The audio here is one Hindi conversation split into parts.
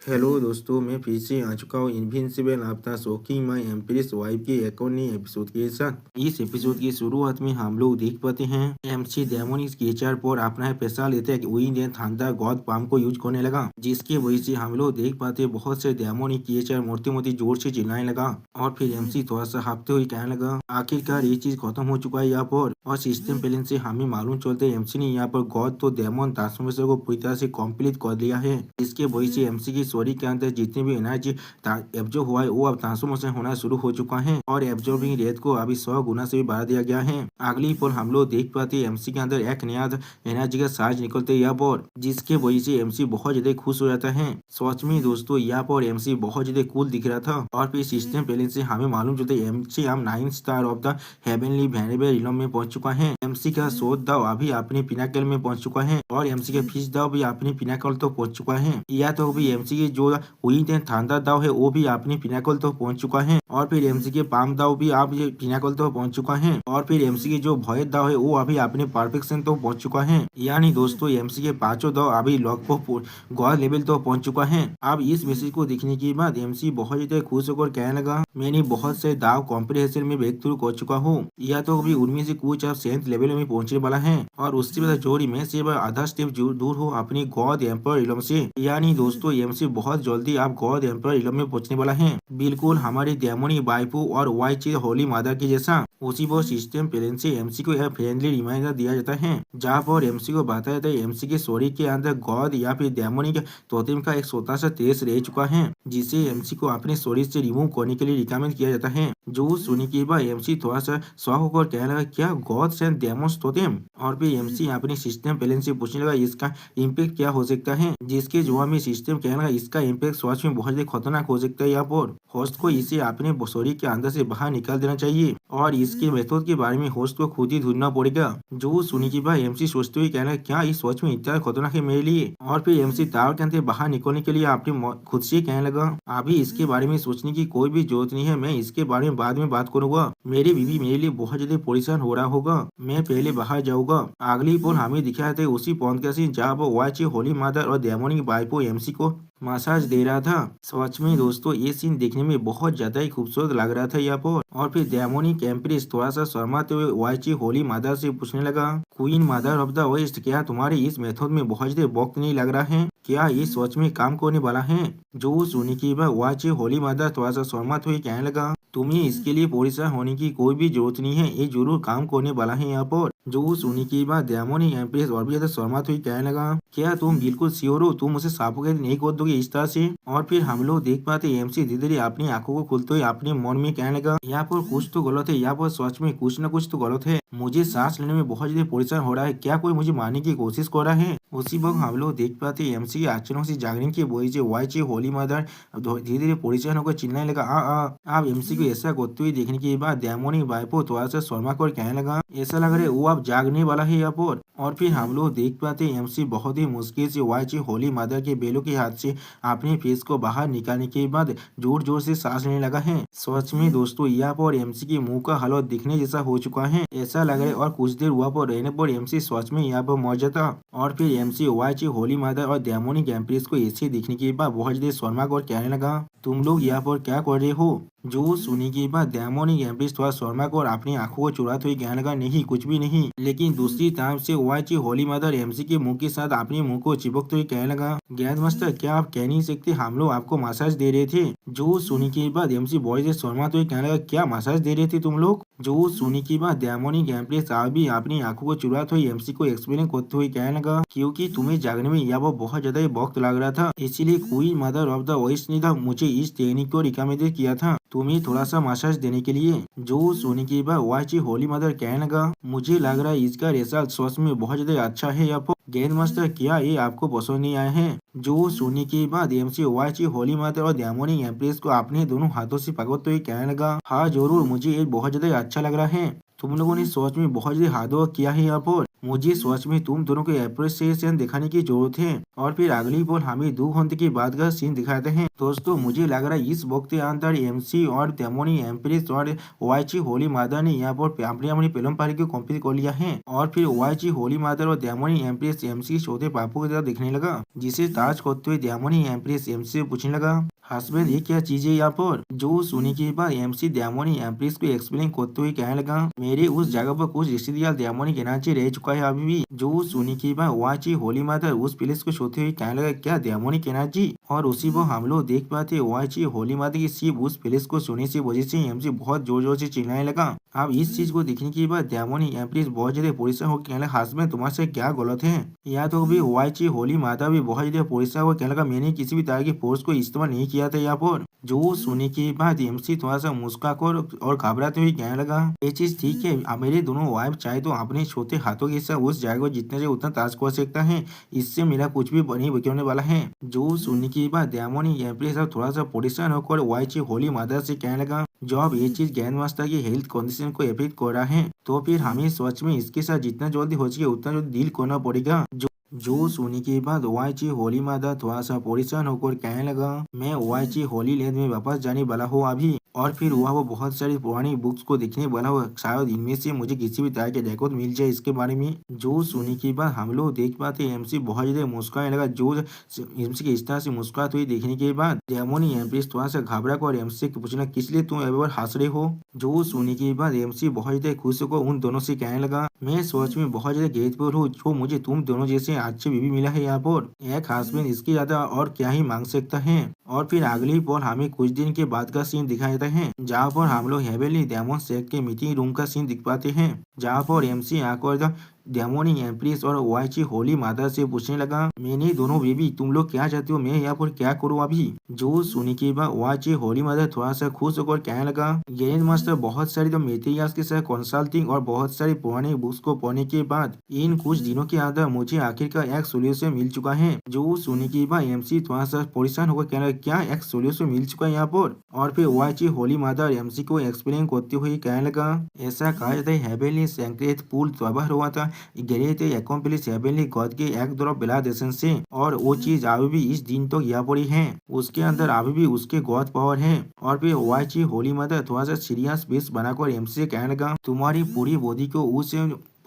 हेलो दोस्तों, मैं फिर से आ चुका हूँ इनविंसिबल आफ्टर शॉकिंग माई एम्प्रेस वाइफ के एक और नए एपिसोड के साथ। इस एपिसोड की शुरुआत में हम लोग देख पाते हैं एमसी डेमन इस क्रिएचर पर अपना पैसा लेते हैं कि वही ने थंडर गॉड पाम को यूज करने लगा, जिसके वजह से हम लोग देख पाते बहुत से डेमन क्रिएचर मोटी मोटी जोर से चिल्लाने लगा। और फिर एमसी थोड़ा सा हाफते हुए कहने लगा आखिरकार ये चीज खत्म हो चुका है यहाँ पर। और सिस्टम प्लेन से हमें मालूम चलते एमसी ने यहाँ पर गॉड तो डेमन ट्रांसफॉर्मेशन को पूरी तरह से कंप्लीट कर दिया है। इसके वजह से एमसी की स्टोरी के अंदर जितनी भी एनर्जी एब्जॉर्ब हुआ है वो अब ट्रांसफॉर्मेशन होना शुरू हो चुका है और एब्जॉर्बिंग रेट को अभी 100 गुना से भी बढ़ा दिया गया है। अगली पल हम लोग देख पाते हैं एमसी के अंदर एक नया एनर्जी का चार्ज निकलते यहाँ पर, जिसके वजह से एमसी बहुत ज्यादा खुश हो जाता है। सच में दोस्तों यहाँ पर एमसी बहुत ज्यादा कूल दिख रहा था। और फिर सिस्टम पहले से हमें मालूम चलता है एमसी हम 9 star of the heavenly variable realm में पहुंच चुका है। एमसी का शोध दाव अभी अपने पिनाकल में पहुंच चुका है और एमसी का फिश दाव भी अपने पिनाकल तो पहुंच चुका है। या तो भी एमसी के जो विंड एंड थंडर दाव है वो भी अपने पिनाकल तो पहुंच चुका है। और फिर एमसी के पाम दाव भी आप ये पिनाकल तो पहुंच चुका है। और फिर एमसी के जो भय दाव है वो अभी अपने परफेक्शन तो पहुंच चुका है। यानी दोस्तों एमसी के पांचों दाव अभी लगभग गॉड लेवल तो पहुंच चुका है। अब इस मैसेज को देखने के बाद एमसी बहुत ज्यादा खुश होकर कहने लगा मैंने बहुत से दाव कॉम्प्रिहेंशन में ब्रेक थ्रू कर चुका हूँ। या तो अभी उनमें से कुछ अब 7th लेवल में पहुंचने वाला है और उससे बाद जोड़ी में से आधा स्टेप दूर हो अपनी गॉड एम्पर इलम से। यानी दोस्तों एमसी बहुत जल्दी आप गॉड एम्पर इलम में पहुंचने वाला है, बिल्कुल हमारी डेमोनी बाइपू और वाइची होली मादर की जैसा। उसी पर सिस्टम प्लेन से एमसी को यह फ्रेंडली रिमाइंडर दिया जाता है जहाँ पर एमसी को बताया जाता है एमसी के स्टोरी के अंदर गॉड या फिर डेमोनिक तोतेम का एक छोटा सा तेज रह चुका है, जिसे एमसी को अपने स्टोरी से रिमूव करने के लिए रिकमेंड किया जाता है। जो सुनने के बाद एमसी थोड़ा सा शॉक होकर कहने लगा क्या गॉड्स एंड डेमोन्स तोतेम। और फिर एमसी अपने सिस्टम प्लेन से पूछने लगा इसका इम्पैक्ट क्या हो सकता है, जिसके जवाब में सिस्टम कहने लगा इसका इम्पैक्ट सच में बहुत खतरनाक हो सकता है। यहाँ पर होस्ट को इसे अपने स्टोरी के अंदर से बाहर निकाल देना चाहिए और इसके मेथड के बारे में होस्ट को खुद ही ढूंढना पड़ेगा। जो सुनी की बात एमसी सोचते हुए कहना क्या इस सोच में इतना खतरनाक है मेरे लिए। और फिर एमसी टावर के अंदर बाहर निकलने के लिए अपने खुद से कहने लगा अभी इसके बारे में सोचने की कोई भी जरूरत नहीं है, मैं इसके बारे में बाद में बात करूंगा। मेरी बीवी मेरे लिए बहुत ज्यादा परेशान हो रहा होगा, मैं पहले बाहर जाऊंगा। अगली पोल हमें दिखाया था उसी पॉइंट का सीन जहाँ वो वाची होली मादर और डेमोनिक बाइपो एमसी को मसाज दे रहा था। सच में दोस्तों ये सीन देखने में बहुत ज्यादा ही खूबसूरत लग रहा था यहाँ पर। और फिर डेमोनिक एम्प्रेस थोड़ा सा शर्माते हुए वाइची होली मादर से पूछने लगा queen mother of the west क्या तुम्हारे इस मेथड में बहुत ज्यादा वक्त नहीं लग रहा है, क्या ये सच में काम करने वाला है। जो सुनी की बात वाइची होली मादर थोड़ा सा शर्माते हुए कहने लगा तुम्हें इसके लिए परेशान होने की कोई भी जरूरत नहीं है, ये जरूर काम करने वाला है यहाँ पर। जो सुनी की बात डेमोनिक एम्प्रेस और भी ज्यादा शर्माते हुए कहने लगा क्या तुम बिल्कुल श्योर हो तुम उसे सफोकेट नहीं कर दोगे इस तरह से। और फिर हम लोग देख पाते एमसी धीरे धीरे अपनी आंखों को खोलते हुए अपने मन में कहने लगा यहाँ पर कुछ तो गलत है, यहाँ पर सच में कुछ न कुछ तो गलत है, मुझे सांस लेने में बहुत ज्यादा परेशान हो रहा है, क्या कोई मुझे मारने की कोशिश कर रहा है। उसी वक्त हम लोग देख पाते एमसी के अचानक से जागने की वजह से वाइची होली मदर धीरे धीरे परेशान होकर चिल्लाने लगा आप एमसी को ऐसा करते हुए देखने के बाद डेमोनिक बाइपो थोड़ा सा शर्मा कर कहने लगा ऐसा लग रहा है वो अब जागने वाला है यहाँ पर। और फिर हम लोग देख पाते एमसी बहुत ही मुश्किल से वाइची होली मदर के बेलों के हाथ से अपने फेस को बाहर निकालने के बाद जोर जोर से सांस लेने लगा है। सच में दोस्तों यहाँ पर एमसी के मुंह का हालत दिखने जैसा हो चुका है, ऐसा लग रहा है और कुछ देर हुआ पर रहने पर एमसी सच में यहाँ पर मर जाता। और फिर एमसी वाइची होली मदर और डेमोनिक एम्प्रेस को ऐसे दिखने के बाद बहुत ज्यादा शर्मा और कहने लगा तुम लोग यहाँ पर क्या कर रहे हो। जो सुनी के बाद डेमोनिक एम्प्रेस थोड़ा शर्मा को और अपनी आंखों को चुराते हुए कहने लगा नहीं कुछ भी नहीं। लेकिन दूसरी तरफ से वाइची होली मदर एमसी के मुंह के साथ अपने मुंह को चिपकते हुए कहने लगा गैस मास्टर क्या आप कह नहीं सकते हम लोग आपको मसाज दे रहे थे। जो सुनी के बाद एमसी बॉय से शर्माते हुए कहने लगा क्या मसाज दे रहे थे तुम लोग। जो सुनी के बाद डेमोनिक एम्प्रेस भी अपनी आंखों को चुराते हुए एमसी को एक्सप्लेन करते हुए कहने लगा क्योंकि तुम्हें जागने में यह बहुत ज्यादा वक्त लग रहा था, इसीलिए queen mother of the west ने मुझे इस टेक्निक को रिकमेंड किया था तुम्हें थोड़ा सा मसाज देने के लिए। जो सोने के बाद वाइची होली मदर कहने लगा मुझे लग रहा है इसका रिजल्ट सच में बहुत ज्यादा अच्छा है। या गेंद मास्टर क्या ये आपको पसंद नहीं आए हैं। जो सोने के बाद एमसी वाइची होली मदर और डेमोनिक एम्प्रेस को अपने दोनों हाथों से पकड़ते हुए कहने लगा हाँ जरूर मुझे ये बहुत ज्यादा अच्छा लग रहा है, तुम लोगों ने सोच में बहुत ज्यादा हार्ड वर्क किया है यहाँ पर। मुझे सच में तुम दोनों को अप्रिसिएशन दिखाने की जरूरत है। और फिर अगली बोल हमें 2 घंटे के बाद का सीन दिखाते हैं। दोस्तों मुझे लग रहा है इस वक्त के अंदर एमसी और तेमोनी एम्प्रेस और वाईची होली मादर ने यहाँ पर अपनी अपनी फिल्म पारी को कंप्लीट कर लिया है। और फिर वाईची होली मादर और डेमोनी एम्प्रेस एमसी के चौथे पापू की तरह दिखने लगा, जिसे ताज करते हुए डेमोनी एम्प्रेस एमसी से पूछने लगा, हस्बैंड ये क्या चीज है यहाँ पर। जो सुनने के बाद एमसी डेमोनी एम्प्रेस को एक्सप्लेन करते हुए कहने लगा, मेरे उस जगह पर कुछ रिश्तेदार डेमोनिक एनर्जी रह चुका है अभी भी। जो सुनने के बाद वाची होली मादर उस प्लेस को छूते हुए कहने लगा, क्या डेमोनिक एनर्जी। और उसी पर हम लोग देख पाते वाची होली मादर की सिर्फ उस प्लेस को सुनने से वजह से एमसी बहुत जोर जोर से चिल्लाने लगा। अब इस चीज को देखने के बाद डेमोनी एम्प्रेस बहुत ज्यादा परेशान होकर कहने लगा, हस्बैंड तुम्हारे से क्या गलत है। या तो भी वाची होली माता भी बहुत ज्यादा परेशान होकर कहने लगा, मैंने किसी भी तरह की फोर्स को इस्तेमाल नहीं किया था यहाँ पर। जो सुनने के बाद एमसी थोड़ा सा मुस्कुराकर और घबराते हुए कहने लगा, ये चीज ठीक है, मेरे दोनों वाइफ चाहे तो अपने छोटे हाथों के साथ उस जगह को जितना चाहिए उतना ताज कर सकता है, इससे मेरा कुछ भी नहीं बिगड़ने वाला है। जो सुनने के बाद डेमोनी एम्प्रेस थोड़ा सा परेशान होकर वाईची होली माता से कहने लगा, जब ये चीज ग्रैंड मास्टर की हेल्थ कंडीशन को इफेक्ट कर रहा है तो फिर हमें सच में इसके साथ जितना जल्दी हो सके उतना जल्दी डील करना पड़ेगा। जो सुनने के बाद वाईची होली मादा थोड़ा सा परेशान होकर कहने लगा, मैं वाईची होली लैंड में वापस जाने वाला हूँ अभी। और फिर वह वो बहुत सारी पुरानी बुक्स को देखने वाला हो, शायद इनमें से मुझे किसी भी तरह के रिकॉर्ड मिल जाए इसके बारे में। जो सुनने के बाद हम लोग देख पाते एमसी बहुत ज्यादा मुस्कुराने लगा। जो एमसी के इस तरह से मुस्कुराते हुए देखने के बाद डेमोनी एम्प्रेस थोड़ा सा घबरा कर एमसी से पूछना, किस लिए तुम अभी हंस रहे हो। जो सुनने के बाद एमसी बहुत ज्यादा खुश होकर उन दोनों से कहने लगा, मैं सच में बहुत ज्यादा ग्रेटफुल हूँ जो मुझे तुम दोनों जैसे अच्छे बीवी मिला है यहाँ पर। एक हस्बैंड इसके ज्यादा और क्या ही मांग सकता है। और फिर अगली पल हमें कुछ दिन के बाद का सीन दिखाई देता है, जहाँ पर हम लोग हेवेली डेमन सेट के मीटिंग रूम का सीन दिख पाते हैं, जहाँ पर एमसी आकर डेमोनी एम्प्रेस और वाईची होली माता से पूछने लगा, मैंने दोनों बेबी तुम लोग क्या चाहते हो, मैं यहाँ पर क्या करूँ अभी। जो सुनने के बाद वाईची होली माता थोड़ा सा खुश होकर कहने लगा, ग्रैंड मास्टर बहुत सारी तो मेटेरियल्स के साथ कंसल्टिंग और बहुत सारी पुरानी बुक्स को पढ़ने के बाद इन कुछ दिनों के अंदर मुझे आखिरकार एक सोल्यूशन मिल चुका है। जो सुनने के बाद एमसी थोड़ा सा परेशान होकर कहने लगा, क्या एक सोल्यूशन मिल चुका है यहाँ पर। और फिर वाईची होली माता एमसी को एक्सप्लेन करते हुए कहने लगा, ऐसा कहा जाता है हेवेली सैंक्रेट पूल तबाह हुआ था ग्रेट एकम्प्लिश हेवेली गॉड के एक तरफ ब्लाडेशन से, और वो चीज अभी भी इस दिन तो यहाँ पर ही है, उसके अंदर अभी भी उसके गॉड पावर है। और फिर वाईची होली माता थोड़ा सा सीरियस बेस बनाकर एमसी से कहने लगा, तुम्हारी पूरी बॉडी को उस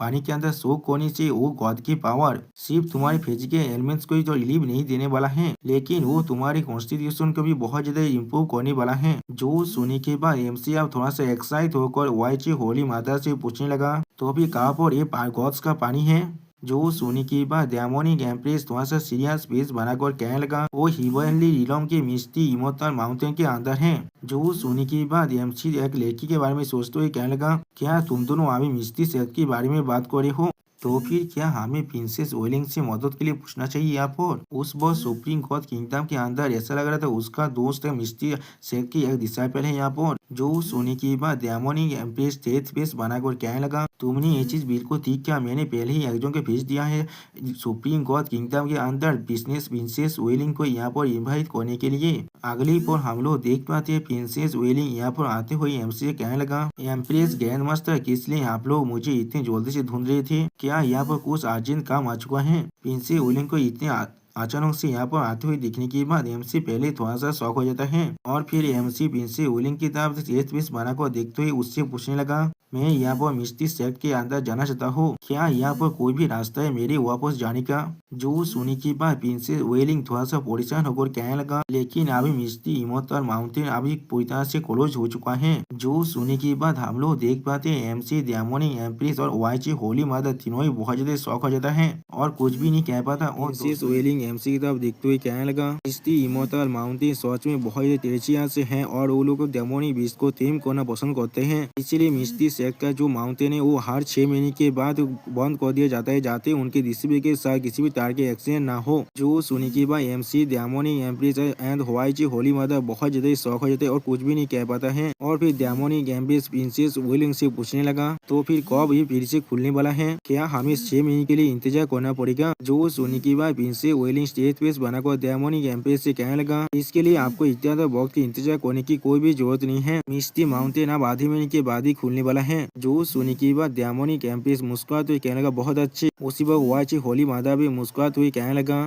पानी के अंदर सोख होने से वो गॉड की पावर सिर्फ तुम्हारी फिजिकल एलिमेंट्स को ही तो रिलीव नहीं देने वाला है, लेकिन वो तुम्हारी कॉन्स्टिट्यूशन को भी बहुत ज्यादा इम्प्रूव करने वाला है। जो सुनने के बाद एमसी अब थोड़ा सा एक्साइट होकर वाईची होली माता से पूछने लगा, तो अभी कहाँ पर ये गॉड्स का पानी है। जो सुनने के बाद डेमोनिक एम्प्रेस थोड़ा सा सीरियस फेस बनाकर कहने लगा, वो हिवेनली रिलम के मिस्टी इमोटल माउंटेन के अंदर है। जो सुनने के बाद एमसी एक लड़की के बारे में सोचते हुए कहने लगा, क्या तुम दोनों अभी मिस्टी सेट के बारे में बात कर रहे हो, तो फिर क्या हमें प्रिंसेस वेलिंग से मदद के लिए पूछना चाहिए यहाँ पर। उस बॉस सुप्रीम गॉड किंगडम के अंदर ऐसा लग रहा था उसका दोस्त मिस्टी सेट की एक डिसाइपल है यहाँ पर। जो सुनने के बाद डेमोनिक एम्प्रेस तेज फेस बनाकर कहने लगा, तुमने ये चीज बिल्कुल ठीक किया, मैंने पहले ही एक जन को भेज दिया है सुप्रीम गॉड किंगडम के अंदर बिजनेस प्रिंसेस वेलिंग को यहाँ पर इन्वाइट करने के लिए। अगली पर हम लोग देख पाते हैं प्रिंसेस वेलिंग यहाँ पर आते हुए एमसी से कहने लगा, एम्प्रेस ग्रैंड मास्टर किस लिए आप लोग मुझे इतने जल्दी से ढूंढ रहे थे, क्या यहाँ पर कुछ अर्जेंट काम आ चुका है। प्रिंसेस वेलिंग को इतने अचानक से यहाँ पर आते हुए दिखने के बाद एमसी पहले थोड़ा सा शॉक हो जाता है, और फिर एमसी प्रिंसेस वेलिंग की तरफ तेज फेस बनाकर देखते हुए उससे पूछने लगा, मैं यहाँ पर मिस्टी सेक्ट के अंदर जाना चाहता हूँ, क्या यहाँ पर कोई भी रास्ता है मेरे वापस जाने का। जो सुनने के बाद प्रिंसेस वेलिंग थोड़ा सा परेशान होकर कहने लगा, लेकिन अभी मिस्टी इमोटल माउंटेन अभी पूरी तरह से क्लोज हो चुका है। जो सुनने के बाद हम लोग देख पाते हैं एमसी डेमोनी एम्प्रेस और वाईची होली माता तीनों ही बहुत ज्यादा शौक हो जाता है और कुछ भी नहीं कह पाता। और प्रिंसेस वेलिंग एमसी की तरफ देखते हुए कहने लगा, मिस्टी इमोटल माउंटेन सच में बहुत ज्यादा तेजिया से है और वो लोग डेमोनी बीस्ट को थीम करना पसंद करते हैं, इसलिए मिस्टी सेक्ट का जो माउंटेन है वो हर 6 महीने के बाद बंद कर दिया जाता है, जाते उनके डिस्ट्रीब्यूटर के साथ किसी भी तरह के एक्सीडेंट ना हो। जो सुनने के बाद एमसी डेमोनी एम्प्रेस एंड वाईची होली माता बहुत ज्यादा शौक हो जाते हैं और कुछ भी नहीं कह पाता है। और फिर डेमोनी एम्प्रेस प्रिंसेस वेलिंग से पूछने लगा, तो फिर कब ये फिर से खुलने वाला है, क्या हमें 6 महीने के लिए इंतजार करना पड़ेगा। जो सुनने के बाद प्रिंसेस वेलिंग स्टेज पेस बनाकर डेमोनी एम्प्रेस से कहने लगा, इसके लिए आपको इतना वक्त इंतजार करने की कोई भी जरूरत नहीं है, मिस्टी माउंटेन अब आधे महीने के बाद ही खुलने वाला है। जो सुनी की बात डेमोनिक एम्प्रेस मुस्कुराते हुए कहने लगा बहुत अच्छी। उसी वक्त वाची होली मादा भी मुस्कुराते हुए कहने लगा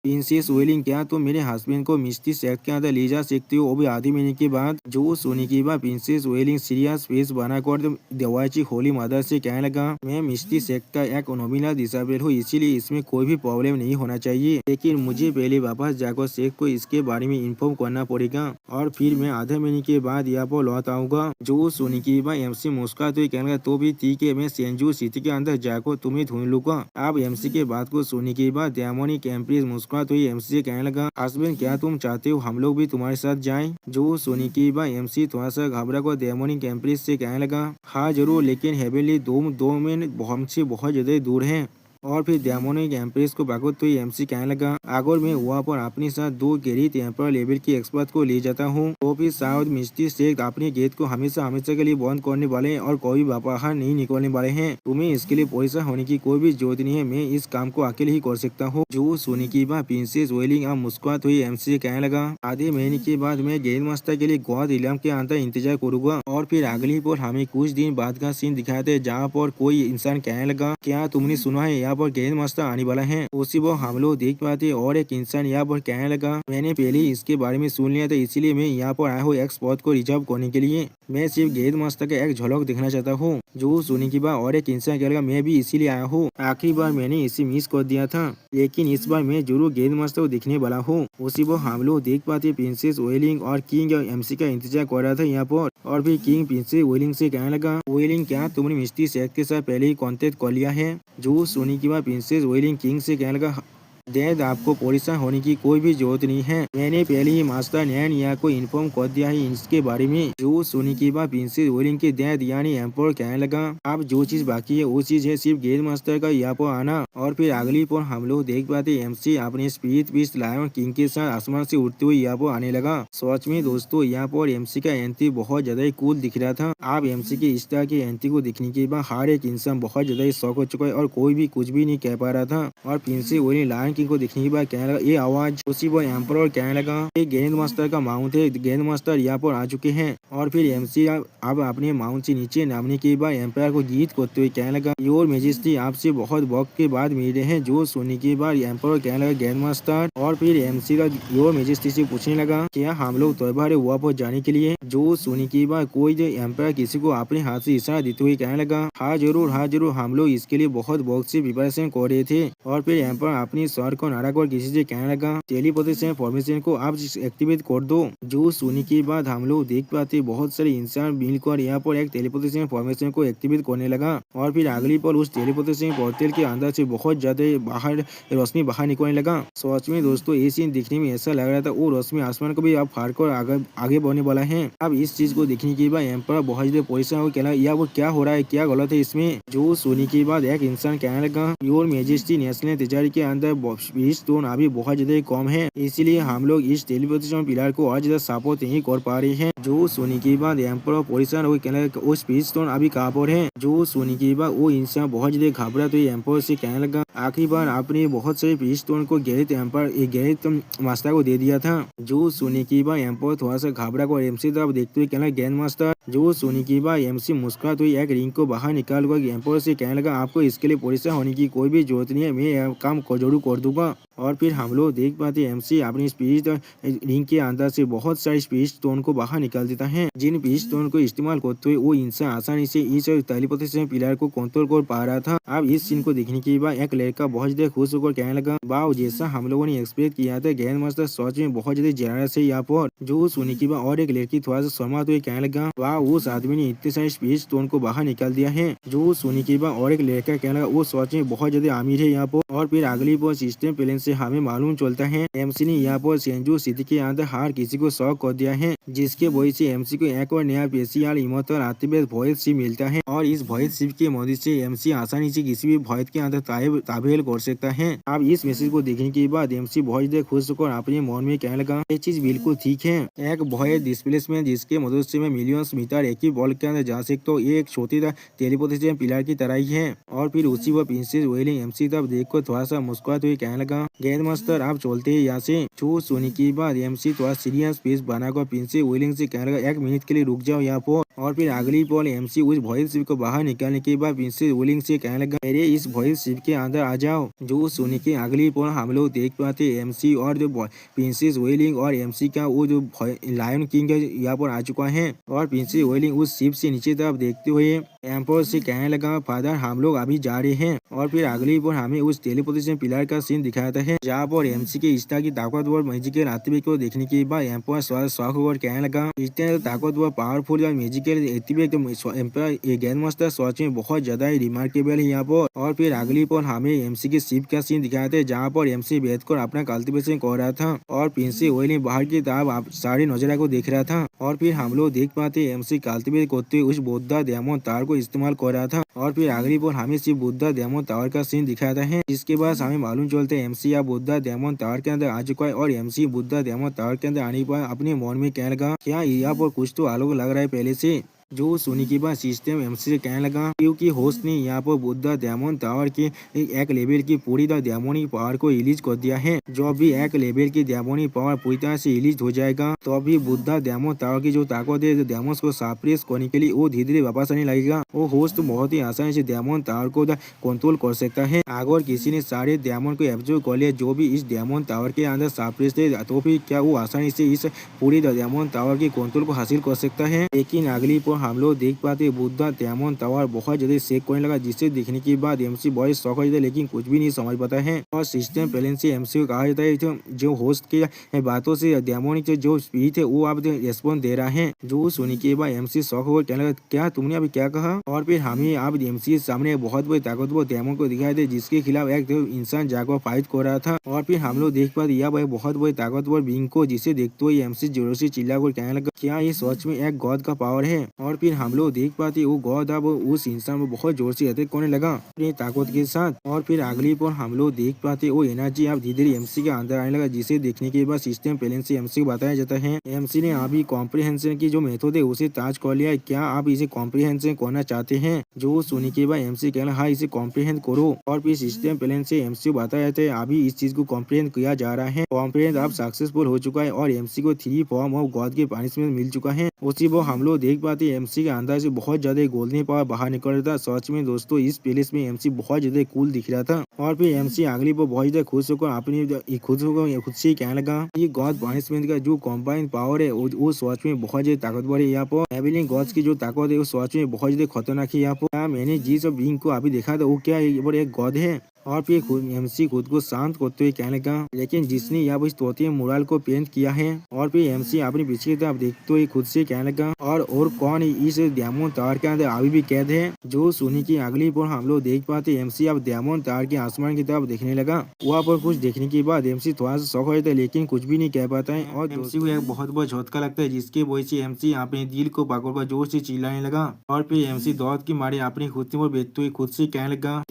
प्रिंसेस वेलिंग क्या तुम मेरे हस्बैंड को मिस्टी सेट के अंदर ले जा सकते हो, वो भी आधी महीने के बाद। जो सुनी की बात प्रिंसेस वेलिंग सीरियस फेस बनाकर देवाची होली मदर से कहने लगा मैं मिस्टी सेट का एक नॉमिनल डिसेबल हूँ, इसीलिए इसमें कोई भी प्रॉब्लम नहीं होना चाहिए, लेकिन मुझे पहले वापस जाकर सेठ को इसके बारे में इन्फॉर्म करना पड़ेगा और फिर मैं आधे महीने के बाद यहाँ पर लौट आऊंगा। जो सुनी की बात एमसी मुस्कुराते हुए कहने लगा तो भी ठीक है, मैं सेंजू सिटी के अंदर जाकर तुम्हें ढूंढ लूंगा। अब एमसी के बात को सुनी के बाद डेमोनिक एम्प्रेस तो ये एमसी से कहने लगा हस्बैंड क्या तुम चाहते हो हम लोग भी तुम्हारे साथ जाएं? जो सुनी की बात एमसी थोड़ा सा घबरा कर डेमोनिक एम्प्रेस से कहने लगा हाँ जरूर, लेकिन हेवेली दो में हमसे बहुत ज्यादा दूर है। और फिर डेमोनिक एम्प्रेस को भागो तो एमसी कहने लगा अगर मैं वहाँ पर अपने साथ 2 गहरी टेम्पर लेवल की एक्सपर्ट को ले जाता हूँ तो फिर शायद मिस्टी शेख अपने गेट को हमेशा हमेशा के लिए बंद करने वाले हैं और कोई बाहर नहीं निकलने वाले हैं। तुम्हें इसके लिए परेशान होने की कोई भी जरूरत नहीं है, मैं इस काम को अकेले ही कर सकता हूँ। जो सुनी की बात प्रिंसेस वेलिंग अब मुस्कुराते हुए एमसी से कहने लगा आधे महीने के बाद मैं गेंद मास्टर के लिए गौद इलाम के अंदर इंतजार करूंगा। और फिर अगली पर हमें कुछ दिन बाद का सीन दिखाया था जहाँ पर कोई इंसान कहने लगा क्या तुमने सुना है यहाँ पर गेंद मास्टर आने वाला है? उसी वो हम लोग देख पाते और एक इंसान यहाँ पर कहने लगा मैंने पहले ही इसके बारे में सुन लिया था, इसीलिए मैं यहाँ पर आया हूँ एक स्पॉट को रिजर्व करने के लिए, मैं सिर्फ गेंद मास्टर का एक झलक देखना चाहता हूँ। जो सुनी की बात और एक इंसान कह लगा मैं भी इसीलिए आया हूँ, आखिरी बार मैंने इसे मिस कर दिया था लेकिन इस बार मैं जरूर गेंद मास्टर को देखने वाला हूँ। उसी वो हम लोग देख पाते प्रिंसेस वेलिंग और किंग एमसी का इंतजार कर रहा था यहाँ पर। और फिर किंग प्रिंसेस वेलिंग से कहने लगा वेलिंग क्या तुमने मिस्टी शेख के साथ पहले ही कॉन्टेक्ट कर लिया है? जो सुनी की बात प्रिंसेस वेलिंग किंग से कहने लगा डैड आपको परेशान होने की कोई भी जरूरत नहीं है, मैंने पहले ही मास्टर नैन को इन्फॉर्म कर दिया है इसके बारे में। जो सुनी की बात प्रिंसेस वेलिंग के डैड यानी एम्पर कहने लगा अब जो चीज बाकी है वो चीज है सिर्फ गेंद मास्टर का यहाँ पर आना। और फिर अगली पर हम लोग देख पाते एमसी अपने स्पीड पीस लायन किंग के साथ आसमान से उड़ते हुए यहाँ पर आने लगा। सच में दोस्तों यहाँ पर एमसी का एंट्री बहुत ज्यादा कूल दिख रहा था। आप एमसी के इस तरह की एंट्री को देखने के बाद हर एक इंसान बहुत ज्यादा शौक हो चुका है और कोई भी कुछ भी नहीं कह पा रहा था। और प्रिंसेस वेलिंग लायन किंग को देखने के बाद कहने लगा ये आवाज उसी वो एम्परर कहने लगा ये गेंद मास्टर का माउंट है, गेंद मास्टर यहाँ पर आ चुके हैं। और फिर एमसी अब अपने माउंट से नीचे नामने के बाद एम्पायर को गीत करते हुए कहने लगा योर मेजेस्टी आपसे बहुत वक्त के बाद मिले हैं। जो सुनने के बाद एम्पायर कहने लगा गेंद मास्टर। और फिर एमसी का योर मेजेस्टी से पूछने लगा क्या हम लोग तैयार है वहाँ पर जाने के लिए? जो सुनने के बाद कोई एम्पायर किसी को अपने हाथ से इशारा देते हुए कहने लगा हाँ जरूर हम लोग इसके लिए बहुत वक्त से प्रिपरेशन कर रहे थे। और फिर एम्पायर अपनी सर को नारा कर किसी से कहने लगा टेलीपोर्टेशन फॉर्मेशन को आप एक्टिवेट कर दो। जो सुनने के बाद हम लोग देख पाते बहुत सारे इंसान मिलकर यहाँ पर एक टेलीपोर्टेशन फॉर्मेशन को एक्टिवेट करने लगा। और फिर अगली पर उस टेलीपोर्टेशन पोर्टल के अंदर से बहुत ज्यादा बाहर रोशनी बाहर निकलने लगा। सच में दोस्तों ये सीन देखने में ऐसा लग रहा था वो रोशनी आसमान को भी अब फाड़ कर आगे बढ़ने वाला है। अब इस चीज को देखने के बाद एम्पर बहुत ज्यादा परेशान हो कहना या वो क्या हो रहा है, क्या गलत है इसमें? जो सुनने के बाद एक इंसान कहने लगा योर मेजेस्टी नेशनल तिजारी के अंदर स्टोन अभी बहुत ज्यादा कम है, इसीलिए हम लोग इस टेलीपोर्टेशन पिलर को और ज्यादा सपोर्ट नहीं कर पा रहे हैं। जो सुनी के बाद एम्पर परेशान हो कहने लगा वो स्पीड स्टोन अभी कहाँ पर है? जो सुनी के बाद वो इंसान बहुत ज्यादा घबरा तो एम्पर से कहने लगा आखिरी बार आपने बहुत सारे स्पीड स्टोन को गैरेट मास्टर को दे दिया था। जो सुनी के बाद एम्पर थोड़ा सा घबरा कर एमसी तरफ देखते हुए कहने लगा गेंद मास्टर। जो सुनी के बाद एमसी मुस्कुराते हुए एक रिंग को बाहर निकाल कर एम्पर से कहने लगा आपको इसके लिए परेशान होने की कोई भी जरूरत नहीं है, मैं काम जरूर कर दूंगा। और फिर हम लोग देख पाते एमसी अपनी स्पीड रिंग के अंदर से बहुत सारे स्पीड स्टोन को बाहर निकाल देता है, जिन स्पीड स्टोन को इस्तेमाल करते हुए वो इंसान आसानी से इस टेलीपोर्टेशन पिलर को कंट्रोल कर पा रहा था। अब इस सीन को देखने के बाद एक लड़का बहुत ज्यादा खुश होकर कहने लगा वाह जैसा हम लोगों ने एक्सपेक्ट किया था गेंद मास्टर सच में बहुत ज्यादा जेनरस है यहाँ पर। जो सुनी के बाद और एक लड़की थोड़ा सा शर्माते हुए कहने लगा वाह उस आदमी ने इतने सारे स्पीड स्टोन को बाहर निकाल दिया है। जो सुनी के बाद और एक लड़का कहने लगा वो सच में बहुत ज्यादा अमीर है यहाँ पर। और फिर अगली पर सिस्टम प्लान से हमें मालूम चलता है एमसी ने यहाँ पर सेंजू सिटी के अंदर हर किसी को शॉक कर दिया है, जिसके वजह से एमसी को एक और नया पेशियाल इमोटल आर्टिफिशियल वॉइस शिप मिलता है और इस वॉइस शिप की मदद से एमसी आसानी से किसी भी वॉइस के अंदर ताबेल कर सकता है। अब इस मैसेज को देखने के बाद एमसी बहुत ज्यादा खुश होकर अपने मन में कहने लगा ये चीज बिल्कुल ठीक है, एक वॉइस डिस्प्लेसमेंट जिसके मदद से मैं मिलियन मीटर एक ही बॉल के अंदर जा सकता हूँ, ये एक छोटी टेलीपोर्टेशन पिलर की तरह ही है। और फिर उसी वक्त प्रिंसेस वेलिंग एमसी तब देखकर थोड़ा सा मुस्कुराते हुए कहने लगा गेंद मास्टर आप चलते हैं यहाँ से। जो सुनी के बाद एमसी थोड़ा सीरियस फेस बनाकर प्रिंसेस वेलिंग से कहने लगा एक मिनट के लिए रुक जाओ यहाँ पर। और फिर अगली पल एमसी उस भोइल शिप को बाहर निकालने के बाद प्रिंसेस वेलिंग से कहने लगा, मेरे इस भोइल शिप के अंदर आ जाओ। जो सुनी के अगली पल हम लोग देख पाते एमसी और जो प्रिंसेस वेलिंग और एमसी का वो जो लायन किंग यहाँ पर आ चुका है। और प्रिंसेस वेलिंग उस शिप से नीचे तरफ देखते हुए एम्पर से कहने लगा, फादर हम लोग अभी जा रहे हैं। और फिर अगली पर हमें उस टेलीपोर्टेशन पिलर का सीन दिखाता है, जहाँ पर एमसी के इस्ता की ताकतवर मैजिकल एटिवेट को देखने के बाद एम्पर शौक होकर कहने लगा, इतने ताकतवर पावरफुल और मैजिकल एटिवेट एम्पर ग्रैंड मास्टर सच में बहुत ज्यादा रिमार्केबल है यहाँ पर। और फिर अगली पर हमें एमसी के शिप का सीन दिखाते हैं, जहाँ पर एमसी बैठकर अपना कल्टिवेशन कर रहा था और प्रिंसेस वेलिंग बाहर की तरफ सारे नजारा को देख रहा था। और फिर हम लोग देख पाते एमसी कल्टिवेट करते हुए उस बुद्धा डायमंड टावर को इस्तेमाल कर रहा था। और फिर अगली पर हमें सिर्फ बुद्धा डायमंड टावर का सीन दिखाता है, जिसके बाद हमें मालूम चलता है एमसी या बुद्धा डायमंड टावर के अंदर आ चुका है। और एमसी बुद्धा डायमंड टावर के अंदर आने पर अपने मन में कहने लगा, क्या यहाँ पर कुछ तो अलग लग रहा है पहले से। जो सुनी के बाद सिस्टम एमसी से कहने लगा, क्योंकि होस्ट ने यहाँ पर बुद्धा डायमंड टावर के एक लेवल की पूरी तरह डायमंडिक पावर को रिलीज कर दिया है। जो भी एक लेवल की डायमंडिक पावर पूरी तरह से रिलीज हो जाएगा तो अभी बुद्धा डायमंड टावर की जो ताकत है डायमंड्स को सप्रेस करने के लिए वो धीरे धीरे वापस आने लगेगा। वो होस्ट बहुत ही आसानी से डायमंड टावर को कंट्रोल कर सकता है। अगर किसी ने सारे डायमंड को एब्जॉर्ब कर लिया जो भी इस डायमंड टावर के अंदर सप्रेस थे, तो फिर क्या वो आसानी से इस पूरी डायमंड टावर के कंट्रोल को हासिल कर सकता है। लेकिन अगली पर हम लोग देख पाते बुद्धा डायमंड टावर बहुत ज्यादा शेक करने लगा, जिसे देखने के बाद एमसी बहुत शौक हो जाता है, लेकिन कुछ भी नहीं समझ पाता है। और सिस्टम पहले से एमसी को कहा जाता है जो होस्ट के बातों से डायमंड जो स्पीड है वो अब रेस्पॉन्स दे रहा है। जो सुनी के बाद एमसी शौक हो कहने लगा, क्या तुमने अभी क्या कहा। और फिर हमें अब एमसी के सामने बहुत बड़ी ताकतवर डायमंड को दिखाई दे, जिसके खिलाफ एक इंसान जाकर फाइट कर रहा था। और फिर हम लोग देख पाते यह बहुत बड़ी ताकतवर बींग को, जिसे देखते हुए एमसी जोरों से चिल्लाकर कहने लगा, क्या ये सच में एक गॉड का पावर है। और फिर हम लोग देख पाते वो गॉड अब उस इंसान में बहुत जोर से अटैक करने लगा अपनी ताकत के साथ। और फिर अगली पर हम लोग देख पाते वो एनर्जी अब धीरे धीरे एमसी के अंदर आने लगा, जिसे देखने के बाद सिस्टम पहले से एमसी को बताया जाता है एमसी ने अभी कॉम्प्रिहेंशन की जो मेथड है उसे ताज कर लिया है, क्या आप इसे कॉम्प्रिहेंशन करना चाहते हैं। जो सुनी के बाद एमसी कहना, हाँ इसे कॉम्प्रिहेंड करो। और फिर सिस्टम पहले से एमसी को बताया जाता है अभी इस चीज को कॉम्प्रिहेंड किया जा रहा है। कॉम्प्रिहेंड अब सक्सेसफुल हो चुका है और एमसी को 3 फॉर्म ऑफ गॉड के पनिशमेंट मिल चुका है। उसी वो हम लोग देख पाते एमसी के अंदर से बहुत ज्यादा गोल्डन पावर बाहर निकल रहा था। सच में दोस्तों इस पैलेस में एमसी बहुत ज्यादा कूल दिख रहा था। और फिर एमसी अगली पर बहुत ज्यादा खुश होकर अपनी खुद से कहने लगा, ये गॉड पनिशमेंट का जो कॉम्बाइंड पावर है वो सच में बहुत ज्यादा ताकतवर है। यहाँ पर एविलिंग गॉड्स की जो ताकत है वो सच में बहुत ज्यादा खतरनाक है। यहाँ पर मैंने जिस बीइंग को अभी देखा था वो क्या एक गॉड है। और फिर एमसी खुद को शांत करते हुए कहने लगा, लेकिन जिसने यहाँ पर तोते मुराल को पेंट किया है। और फिर एमसी अपने पीछे की तरफ देखते हुए खुद से कहने लगा, और कौन इस डायमंड टावर के अंदर अभी भी कैद है। जो सुनी की अगली पर हम लोग देख पाते एमसी अब डायमंड टावर के आसमान की तरफ देखने लगा। वहाँ पर कुछ देखने के बाद एमसी थोड़ा सा शौक हो जाता है, लेकिन कुछ भी नहीं कह पाता है। और एमसी को एक बहुत बड़ा झटका लगता है, जिसके वजह से एमसी अपने दिल को पकड़कर जोर से चिल्लाने लगा। और फिर एमसी दौड़ के मारे अपनी खुद पर बैठते हुए खुद से कहने लगा,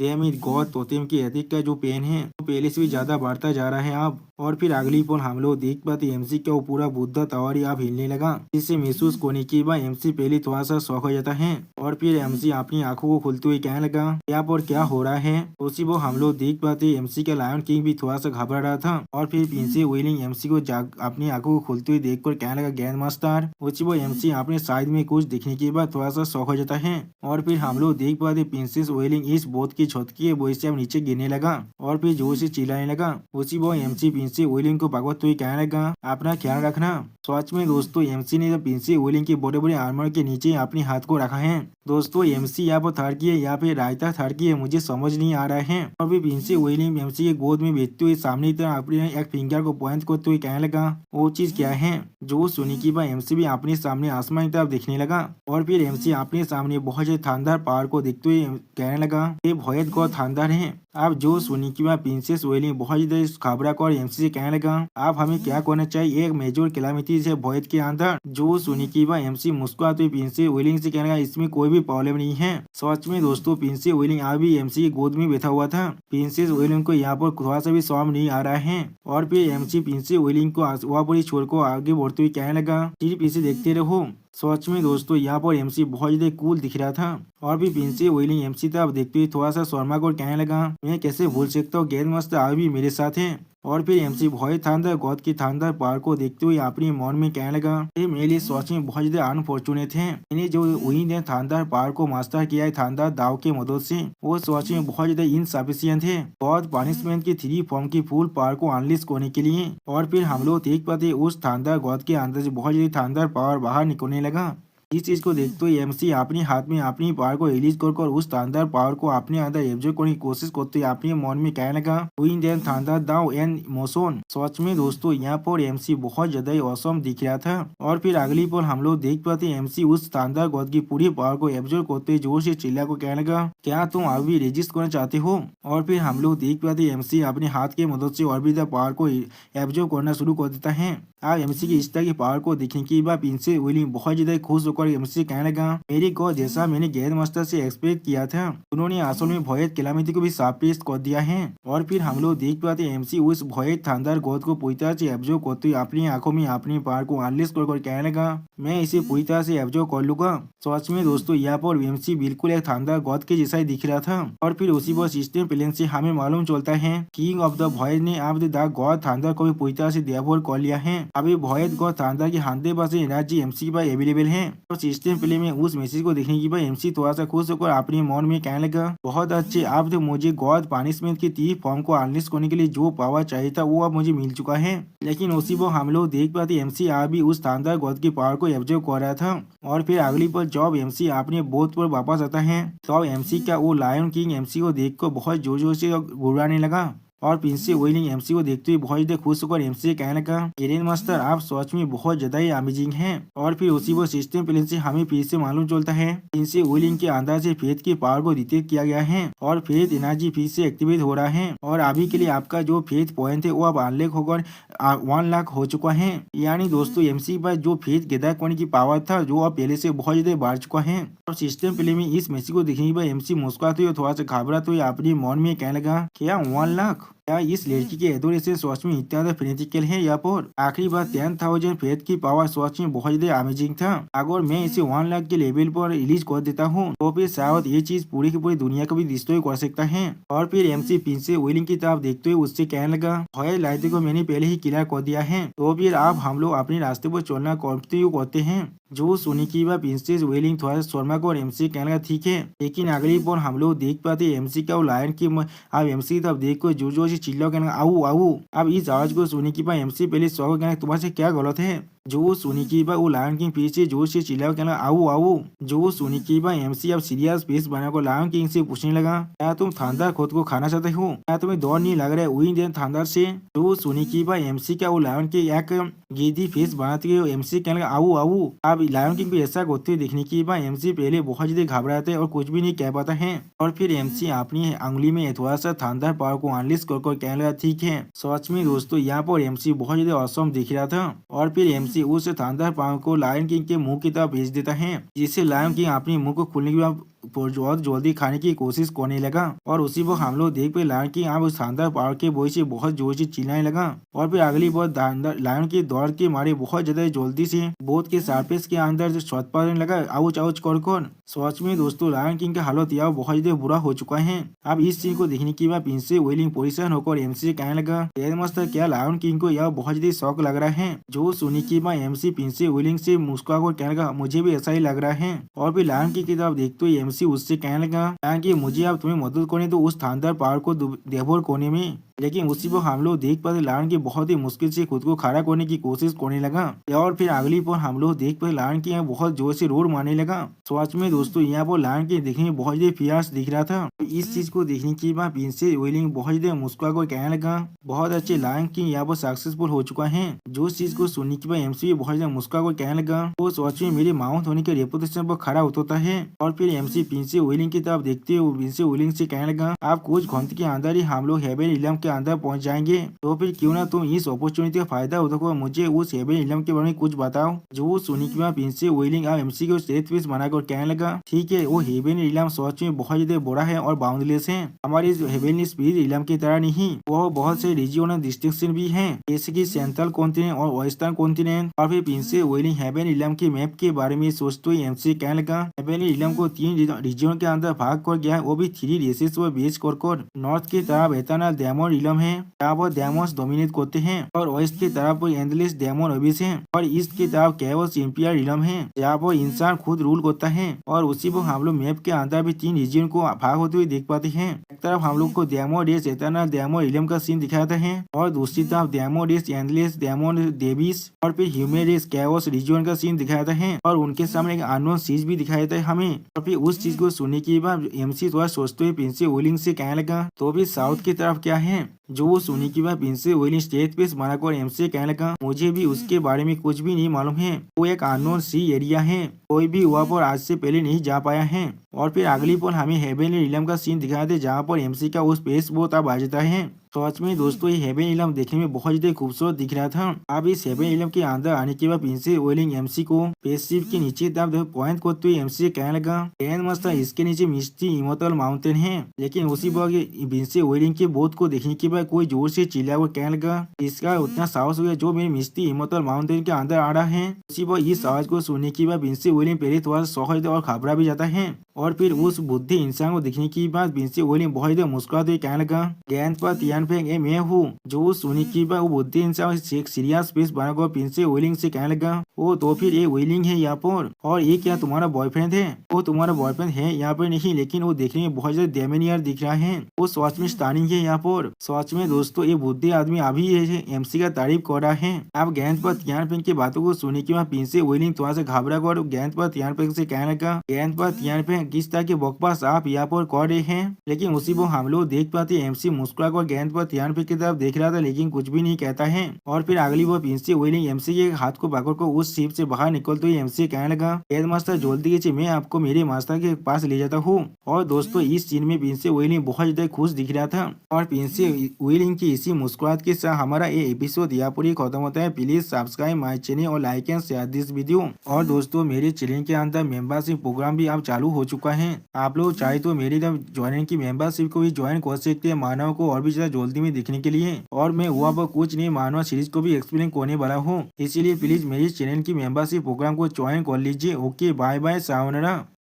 गॉड तोतेम की एथिक का जो पेन है वो पहले से भी ज्यादा बढ़ता जा रहा है अब। और फिर अगली पल हम लोग देख पाते एमसी का वो पूरा बुद्धा टावर अब हिलने लगा, जिससे महसूस करने के बाद एमसी पहले थोड़ा सा शौक हो जाता है। और फिर एमसी अपनी आंखों को खोलते हुए कहने लगा, यहाँ पर क्या हो रहा है। उसी वो हम लोग देख पाते एमसी का लायन किंग भी थोड़ा सा घबरा रहा था। और फिर प्रिंसेस वेलिंग एमसी को अपनी आंखों को खोलते हुए देखकर कहने लगा, ग्रैंड मास्टर। उसी वो एमसी अपने साइड में कुछ देखने के बाद थोड़ा सा शौक हो जाता है। और फिर हम लोग देख पाते प्रिंसेस वेलिंग इस बोट की छत की वजह से अब नीचे गिरने लगा और फिर जोर से चिल्लाने लगा। उसी वो एमसी प्रिंसेस वेलिंग को पकड़ते हुए कहने लगा, अपना ख्याल रखना। सच में दोस्तों एमसी ने प्रिंसेस वेलिंग के बड़े बड़े आर्मर के नीचे अपने हाथ को रखा है। दोस्तों एमसी यहाँ पर थर्ड की है, यहाँ पे रायता थर्ड की है, मुझे समझ नहीं आ रहा है। और फिर प्रिंसेस वेलिंग एमसी के गोद में बैठते हुए सामने की तरफ अपने एक फिंगर को पॉइंट करते हुए कहने लगा, वो चीज क्या है। जो सुनी की बात एमसी भी अपने सामने आसमान की तरफ देखने लगा। और फिर एमसी अपने सामने बहुत ज्यादा शानदार पहाड़ को देखते हुए कहने लगा, ये भयत गॉड शानदार है। अब जो सुनी की बात प्रिंसेस वेलिंग बहुत ज्यादा घबरा कर एमसी से कहने लगा, आप हमें क्या करना चाहिए एक मेजर कैलामिटी से भयत के अंदर। जो सुनी की बात एमसी मुस्कुराते हुए प्रिंसेस वेलिंग से कहने लगा, इसमें कोई भी प्रॉब्लम नहीं है। सच में दोस्तों प्रिंसेस वेलिंग अभी एमसी की गोद में बैठा हुआ था। प्रिंसेस वेलिंग को यहाँ पर थोड़ा सा भी शर्म नहीं आ रहा है। और फिर एमसी प्रिंसेस वेलिंग को वहाँ पर छोड़ को आगे बढ़ते हुए कहने लगा, सिर्फ पीछे देखते रहो। सच में दोस्तों यहाँ पर एमसी बहुत ज्यादा कूल दिख रहा था। और भी प्रिंसेस वेलिंग एमसी तरफ देखते हुए थोड़ा सा शर्मा को कहने लगा, मैं कैसे भूल सकता हूँ ग्रैंड मास्टर अभी मेरे साथ है। और फिर एमसी भय थांडर गॉड की थांडर पावर को देखते हुए अपने मन में कहने लगा, ये मेरे लिए सच में बहुत ज्यादा अनफॉर्चुनेट है। मैंने जो वही ने थांडर पावर को मास्टर किया है थांडर दाव के मदद से, वो सच में बहुत ज्यादा इनसफिशियंट है गॉड पनिशमेंट की 3 फॉर्म की फुल पावर को अनलिस्ट करने के लिए। और फिर हम लोग देख पाते उस थांडर गॉड के अंदर से बहुत ज्यादा थांडर पावर बाहर निकलने लगा। इस चीज को देखते हुए एमसी अपने हाथ में अपनी पावर को रिलीज कर उस थांडर पावर को अपने अंदर एब्जॉर्ब करने की कोशिश करते हुए अपने मन में कहने लगा, विंड एंड थांडर दाव एंड मोशन। सच में दोस्तों यहाँ पर एमसी बहुत ज्यादा ही औसम दिख रहा था। और फिर अगली पल हम लोग देख पाते एमसी उस थांडर गॉड की पूरी पावर को एब्जॉर्ब करते जोर से चिल्ला को कहने लगा, क्या तुम अभी रेजिस्ट करना चाहते हो? और फिर हम लोग देख पाते एमसी अपने हाथ की मदद से और भी पावर को एब्जॉर्ब करना शुरू कर देता है। आज एमसी की इस तरह की पावर को देखने के बाद प्रिंसेस विलिंग बहुत ज्यादा खुश होकर एमसी कहने लगा, मेरी गॉड जैसा मैंने गैर मास्टर से एक्सपेक्ट किया था, उन्होंने असल में भोयत कैलामिटी को भी सरप्राइज कर दिया है। और फिर हम लोग देख पाते एमसी उस भोयत थांडर गॉड को पूरी तरह से एब्जॉर्ब करते हुए अपनी आंखों में अपनी पावर को अनलिस्ट कर कहने लगा, मैं इसे पूरी तरह से एब्जॉर्ब कर लूंगा। सच में दोस्तों यहाँ पर एमसी बिल्कुल एक थांडर गॉड के जैसा ही दिख रहा था। और फिर उसी पर सिस्टम प्लान से हमें मालूम चलता है किंग ऑफ द भोयत ने अब द गॉड थांडर को भी पूरी तरह से देवोर कर लिया है। अभी भोयत गॉड थांडर के 100% एनर्जी एमसी के पास अवेलेबल है। तो सिस्टम प्ले में उस मैसेज को देखने के बाद एमसी थोड़ा सा खुश होकर अपने मन में कहने लगा, बहुत अच्छे, अब तो मुझे गॉड पनिशमेंट की 3 फॉर्म को अनलिस्ट करने के लिए जो पावर चाहिए था वो अब मुझे मिल चुका है। लेकिन उसी पर हम लोग देख पाते एमसी अभी उस थांडर गॉड की पावर को एब्जॉर्ब कर रहा था। और फिर अगली पर जब एमसी अपने बोध पर वापस आता है तब एमसी का वो लायन किंग एमसी को देखकर बहुत जोर जोर से गुर्राने लगा। और प्रिंसेस विलिंग एमसी को देखते हुए बहुत ज्यादा खुश होकर एमसी से कहने लगा, ग्रैंड मास्टर आप सच में बहुत ज्यादा ही अमेजिंग हैं। और फिर उसी वो सिस्टम प्लान से हमें फिर से मालूम चलता है प्रिंसेस विलिंग के अंदर से फेथ की पावर को डिटेक्ट किया गया है और फेथ एनर्जी फिर से एक्टिवेट हो रहा है। और अभी के लिए आपका जो फेथ पॉइंट है वो अब अनलॉक होकर 1 लाख हो चुका है। यानी दोस्तों एमसी के पास जो फेथ गैदर करने की पावर था जो अब पहले से बहुत ज्यादा बढ़ चुका है। और सिस्टम प्ले में इस मैसेज को देखने के बाद एमसी मुस्कुराते हुए थोड़ा सा घबराते हुए अपने मन में कहने लगा, क्या 1 लाख? क्या इस लड़की के एडोरेशन सच में इतना फेनेटिकल है? यहाँ पर आखिरी बार 10,000 फेथ की पावर सच में बहुत ज्यादा अमेजिंग था। अगर मैं इसे 1 लाख के लेवल पर रिलीज कर देता हूँ तो फिर शायद ये चीज पूरी की पूरी दुनिया को भी डिस्ट्रॉय कर सकता है। और फिर एमसी प्रिंसेस विलिंग की तरफ देखते हुए उससे कहने लगा, भय लाइट को मैंने पहले ही क्लियर कर दिया है, तो फिर आप हम लोग अपने रास्ते पर चलना कंटिन्यू करते हैं। जो सुनी की बात प्रिंसेस विलिंग थोड़ा सा शर्मा को और एमसी कहने लगा, ठीक है। लेकिन अगली पर हम लोग देख पाते एमसी का लायन की अब एमसी की तरफ देख कर जोर जोर से चिल्ला कहने लगा, आओ आओ। अब इस आवाज को सुनी की बात एमसी पहले सौ कहना तुम्हारे से क्या गलत है। जो सुनी की बात वो लायन किंग फिर से जोर से चिल्ला कहना, आओ आओ। जो सुनी की बात एमसी अब सीरियस फेस बनाकर लायन किंग से पूछने लगा, क्या तुम थांडर खुद को खाना चाहते हो? क्या तुम्हें डर नहीं लग रहा है विंड एंड थांडर से? जो सुनी की बात एमसी का वो लायन के एक गिद्धी फेस बनाते हुए एमसी कहने लगा, आओ आओ। अब लायन किंग भी ऐसा करते देखने की बात एमसी पहले बहुत ज्यादा घबराते और कुछ भी नहीं कह पाता है। और फिर एमसी अपनी अंगुली में थोड़ा सा थांडर पावर को अनलिस्ट कर कहने लगा, ठीक है। सच में दोस्तों यहाँ पर एमसी बहुत ज्यादा औसम दिख रहा था। और फिर एमसी उस थांडर पावर को लायन किंग के मुंह की तरफ भेज देता है, जिससे लायन किंग अपने मुंह को खोलने के बाद बहुत जल्दी खाने की कोशिश करने लगा। और उसी वक्त हम लोग देख पे लायन किंग अब उस थांडर पावर के वॉइस से बहुत जोर से चिल्लाने लगा। और फिर अगली बार लायन की दौड़ के मारे बहुत ज्यादा जल्दी से बोट के सरफेस के अंदर छत पर लगा आउच आउच कर। सच में दोस्तों लायन किंग का हालत यहाँ बहुत ज्यादा बुरा हो चुका है। अब इस सीन को देखने के बाद प्रिंसेस विलिंग पोजिशन होकर एमसी से कहने लगा, मास्टर क्या लायन किंग को यह बहुत ज्यादा शौक लग रहा है? जो सुनी की बात एमसी प्रिंसेस विलिंग से मुस्कुराकर कहने लगा, मुझे भी ऐसा ही लग रहा है। और फिर लायन किंग की तरफ देखते हुए एमसी उससे कहने लगा, लायन किंग मुझे अब तुम्हें मदद करने दो उस थांडर पावर को देवोर करने में। लेकिन उसी पर हम लोग देख पाते लायन की बहुत ही मुश्किल से खुद को खड़ा करने की कोशिश करने लगा। और फिर अगली पर हम लोग देख पाते लायन की बहुत जोर से रोड मारने लगा। सच में दोस्तों यहाँ पर लायन के देखने में बहुत ज्यादा फियर्स दिख रहा था। इस चीज को देखने के बाद प्रिंसेस विलिंग बहुत ज्यादा मुस्कुरा कर कहने लगा, बहुत अच्छे, लायन किंग यहाँ पर सक्सेसफुल हो चुका है। जो चीज को सुनने के बाद एमसी बहुत ज्यादा मुस्कुरा कर कहने लगा, वो सच में मेरे माउंट होने के रेपुटेशन पर खड़ा होता है। और फिर एमसी प्रिंसेस विलिंग की तरफ देखते हुए प्रिंसेस विलिंग से कहने लगा, आप कुछ घंटे के अंदर ही हम लोग हेवन रिलम के अंदर पहुंच जाएंगे, तो फिर क्यों ना तुम इस अपॉर्चुनिटी का फायदा उठाकर मुझे उस हेवन रिलम के बारे में कुछ बताओ। जो सुनी के बाद प्रिंसेस विलिंग अब एमसी को सेफ पीस बनाकर कहने लगा, ठीक है, वो हेवन रिलम सच में बहुत ज्यादा बड़ा है और बाउंडलेस है। हमारे हेवन स्पिरिट रिलम की तरह नहीं, वो बहुत से रीजनल डिस्टिंक्शन भी है, जैसे की सेंट्रल कॉन्टिनेंट और वेस्टर्न कॉन्टिनेंट। और फिर प्रिंसेस विलिंग हेवन रिलम के मैप के बारे में सोचते हुए एमसी कहने लगा, हेवन रिलम को 3 रीजन के अंदर भाग कर गया है, वो भी 3 रेसेस पर बेच कर। नॉर्थ की तरफ एटर्नल डेमन रिलम है जहाँ पर डेमोस डोमिनेट करते हैं और वेस्ट की तरफ एंडलेस डेमन अबिस है और ईस्ट की तरफ कैओस इंपियर रिलम है जहाँ पर इंसान खुद रूल करता है। और उसी पर हम लोग मैप के अंदर भी 3 रीजन को भाग होते हुए देख पाते हैं। एक तरफ हम लोग को डेमो डेस एटर्नल डेमो रिलम का सीन दिखाता है और दूसरी तरफ डेमो डेस एंडलेस डेमो डेविस और फिर ह्यूमन रेस कैओस रीजन का सीन दिखाता है और उनके सामने एक अननोन चीज भी दिखाई देता है हमें। और फिर उस चीज को सुनने के बाद एमसी थोड़ा सोचते हुए प्रिंस ओलिंग से कहने लगा तो भी साउथ की तरफ क्या है। जो वो सुनने के बाद प्रिंस ओलिंग स्टेज पे बनाकर एमसी कहने लगा मुझे भी उसके बारे में कुछ भी नहीं मालूम है। वो एक अननोन सी एरिया है, कोई भी वहाँ पर आज से पहले नहीं जा पाया है। और फिर अगली पल हमें हेवन रिलम का सीन दिखाया था जहाँ पर एमसी का उस पेस बहुत अब आ जाता है। सच में दोस्तों ये हेवन इलम देखने में बहुत ज्यादा खूबसूरत दिख रहा था। अब इस हेवन इलम के अंदर आने के बाद प्रिंस ओलिंग एमसी को स्पेसशिप के नीचे तरफ पॉइंट करते हुए एमसी कहने लगा एन मस्त इसके नीचे मिस्टी इमोर्टल माउंटेन है। लेकिन उसी वक्त प्रिंस ओलिंग के बोध को देखने के बाद कोई जोर से चिल्ला हुआ कहने लगा इसका उतना साहस हो गया जो मेरे मिस्टी इमोर्टल माउंटेन के अंदर आ रहा है। उसी वक्त इस आवाज को सुनने के बाद प्रिंस ओलिंग पहले थोड़ा शौक और घबरा भी जाता है और फिर उस बुद्धि इंसान को देखने के बाद प्रिंस ओलिंग बहुत ज्यादा मुस्कुराते हुए कहने लगा गेंद पर तियान फेंक मैं हूँ। जो सुनी की बात वो बुद्धि इंसान एक सीरियस फेस बनाकर प्रिंस ओलिंग से कहने लगा ओ तो फिर ये ओलिंग है यहाँ पर और ये क्या तुम्हारा बॉयफ्रेंड है। वो तुम्हारा बॉयफ्रेंड है यहाँ पर नहीं लेकिन वो देखने में बहुत ज्यादा डेमेनियर दिख रहा है। वो सच में स्टानिंग है यहाँ पर। सच में दोस्तों ये बुद्धि आदमी अभी एमसी का तारीफ कर रहा है। अब गेंद पर तियान फेंक की बातों को सुनने के बाद प्रिंस ओलिंग थोड़ा सा घबरा कर गेंद पर तियान फेंक से कहने लगा गेंद पर तियान फेंक किस तरह के बकवास आप यहाँ पर कर रहे हैं। लेकिन उसी वो हम लोग देख पाते एमसी मुस्कुरा कर गेंद पर तियान फेंक की तरफ देख रहा था लेकिन कुछ भी नहीं कहता है। और फिर अगली वो प्रिंस ओलिंग एमसी के हाथ को पकड़कर उस शिप से बाहर निकलते हुए एमसी कहने लगा हेड मास्टर जल्दी कीजिए मैं आपको मेरे मास्टर के पास ले जाता हूँ। और दोस्तों इस सीन में प्रिंस ओलिंग बहुत ज्यादा खुश दिख रहा था और प्रिंस ओलिंग की इसी मुस्कुराहट के साथ हमारा ये एपिसोड यहाँ पर खत्म होता है। प्लीज सब्सक्राइब माई चैनल और like and share this video. और दोस्तों मेरे चैनल के अंदर मेंबरशिप प्रोग्राम भी अब चालू हो चुका है। आप लोग चाहे तो मेरी ज्वाइन की मेंबरशिप को भी ज्वाइन कर सकते हैं मानव को और भी ज्यादा जल्दी में देखने के लिए। और मैं वहाँ पर कुछ नहीं मानव सीरीज को भी एक्सप्लेन करने वाला हूँ, इसीलिए प्लीज मेरी चैनल की मेंबरशिप प्रोग्राम को ज्वाइन कर लीजिए। Okay bye bye sayonara.